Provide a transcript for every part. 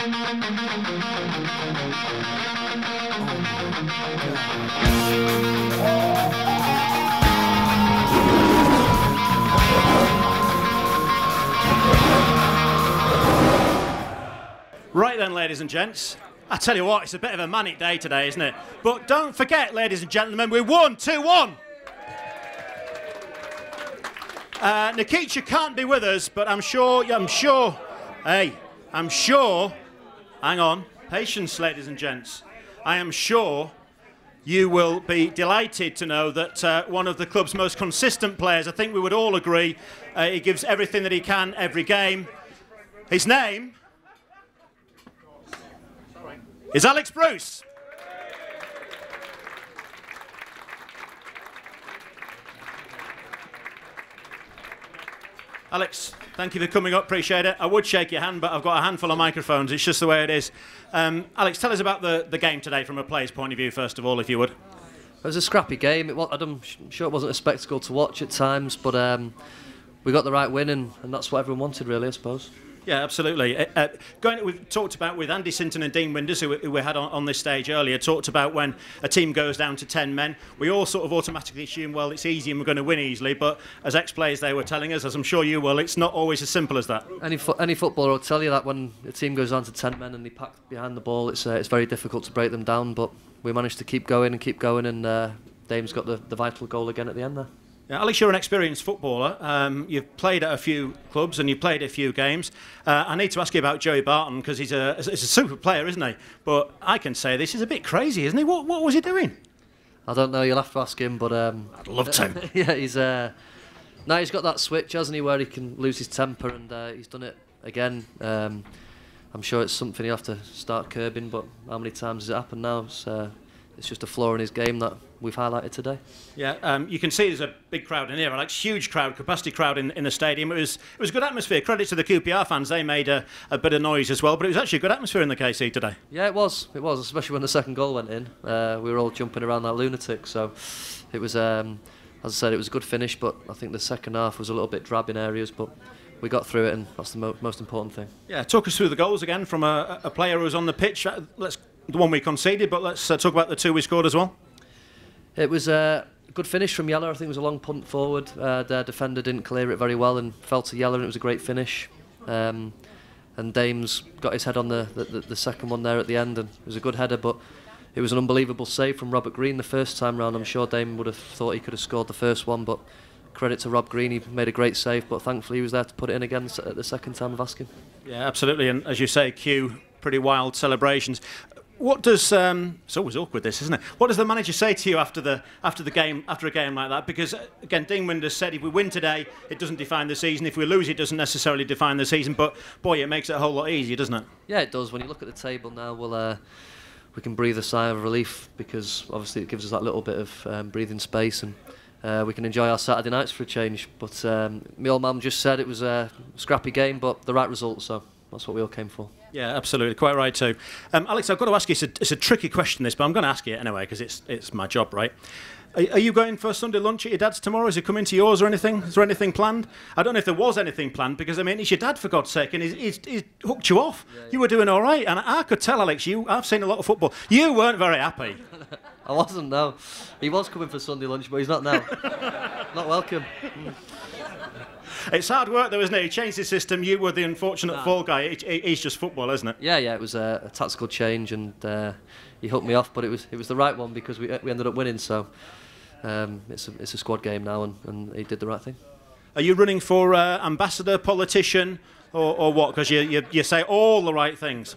Right then, ladies and gents, I tell you what, it's a bit of a manic day today, isn't it? But don't forget, ladies and gentlemen, we won 2-1. Nikita can't be with us, but I'm sure, hang on, patience, ladies and gents. I am sure you will be delighted to know that one of the club's most consistent players, I think we would all agree, he gives everything that he can every game. His name is Alex Bruce. Alex, thank you for coming up, appreciate it. I would shake your hand, but I've got a handful of microphones, it's just the way it is. Alex, tell us about the game today from a player's point of view, first of all, if you would. It was a scrappy game. I'm sure it wasn't a spectacle to watch at times, but we got the right win, and that's what everyone wanted, really, I suppose. Yeah, absolutely. We've talked about with Andy Sinton and Dean Winders, who we had on this stage earlier, talked about when a team goes down to 10 men, we all sort of automatically assume, well, it's easy and we're going to win easily, but as ex-players they were telling us, as I'm sure you will, it's not always as simple as that. Any footballer will tell you that when a team goes down to 10 men and they pack behind the ball, it's very difficult to break them down, but we managed to keep going, and Dame's got the vital goal again at the end there. Yeah, Alex, you're an experienced footballer. You've played at a few clubs and you've played a few games. I need to ask you about Joey Barton because he's a super player, isn't he? But I can say this is a bit crazy, isn't he? What was he doing? I don't know. You'll have to ask him. But I'd love to. Yeah, he's got that switch, hasn't he, where he can lose his temper, and he's done it again. I'm sure it's something he'll have to start curbing. But how many times has it happened now? It's just a flaw in his game that we've highlighted today. Yeah, you can see there's a big crowd in here, Alex, huge crowd, capacity crowd in the stadium. It was a good atmosphere. Credit to the QPR fans, they made a bit of noise as well, but it was actually a good atmosphere in the KC today. Yeah, it was, especially when the second goal went in. We were all jumping around like lunatics, so it was, as I said, it was a good finish, but I think the second half was a little bit drab in areas, but we got through it, and that's the most important thing. Yeah, talk us through the goals again from a player who was on the pitch. The one we conceded, but let's talk about the two we scored as well. It was a good finish from Yeller. I think it was a long punt forward. Their defender didn't clear it very well and fell to Yeller, and it was a great finish. And Dame's got his head on the second one there at the end, and it was a good header, but it was an unbelievable save from Robert Green the first time round. I'm sure Dame would have thought he could have scored the first one, but credit to Rob Green, he made a great save, but thankfully he was there to put it in again at the second time of asking. Yeah, absolutely, and as you say, Q, pretty wild celebrations. What does it's always awkward, this, isn't it? What does the manager say to you after a game like that? Because again, Dean Winders said if we win today, it doesn't define the season. If we lose, it doesn't necessarily define the season. But boy, it makes it a whole lot easier, doesn't it? Yeah, it does. When you look at the table now, we can breathe a sigh of relief because obviously it gives us that little bit of breathing space, and we can enjoy our Saturday nights for a change. But my old mum just said it was a scrappy game, but the right result. So that's what we all came for. Yeah, absolutely, quite right too. Alex, I've got to ask you, it's a tricky question this, but I'm going to ask you anyway because it's my job, right? Are you going for Sunday lunch at your dad's tomorrow? Is he coming to yours or anything? Is there anything planned? I don't know if there was anything planned because, I mean, it's your dad, for God's sake, and he's hooked you off. Yeah. You were doing all right, and I could tell, Alex, I've seen a lot of football. You weren't very happy. I wasn't, no. He was coming for Sunday lunch, but he's not now. Not welcome. It's hard work though, isn't it? He changed his system. You were the unfortunate fall guy. He's just football, isn't it? Yeah, it was a tactical change, and he hooked me off, but it was the right one because we ended up winning. So it's a squad game now, and he did the right thing. Are you running for ambassador, politician, or what? Because you say all the right things.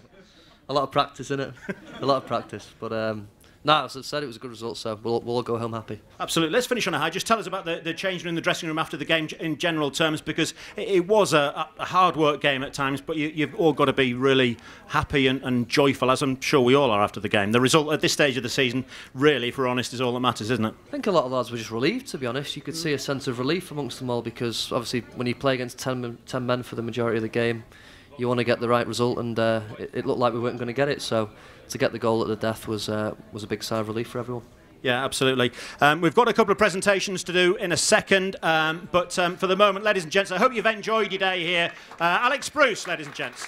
A lot of practice, innit? A lot of practice, but. No, as I said, it was a good result, so we'll all go home happy. Absolutely. Let's finish on a high. Just tell us about the changing in the dressing room after the game in general terms, because it was a hard work game at times, but you've all got to be really happy and joyful, as I'm sure we all are after the game. The result at this stage of the season, really, if we're honest, is all that matters, isn't it? I think a lot of lads were just relieved, to be honest. You could see a sense of relief amongst them all, because obviously when you play against 10 men for the majority of the game, you want to get the right result, and it looked like we weren't going to get it, so to get the goal at the death was a big sigh of relief for everyone. Yeah, absolutely. We've got a couple of presentations to do in a second, but for the moment, ladies and gents, I hope you've enjoyed your day here. Alex Bruce, ladies and gents.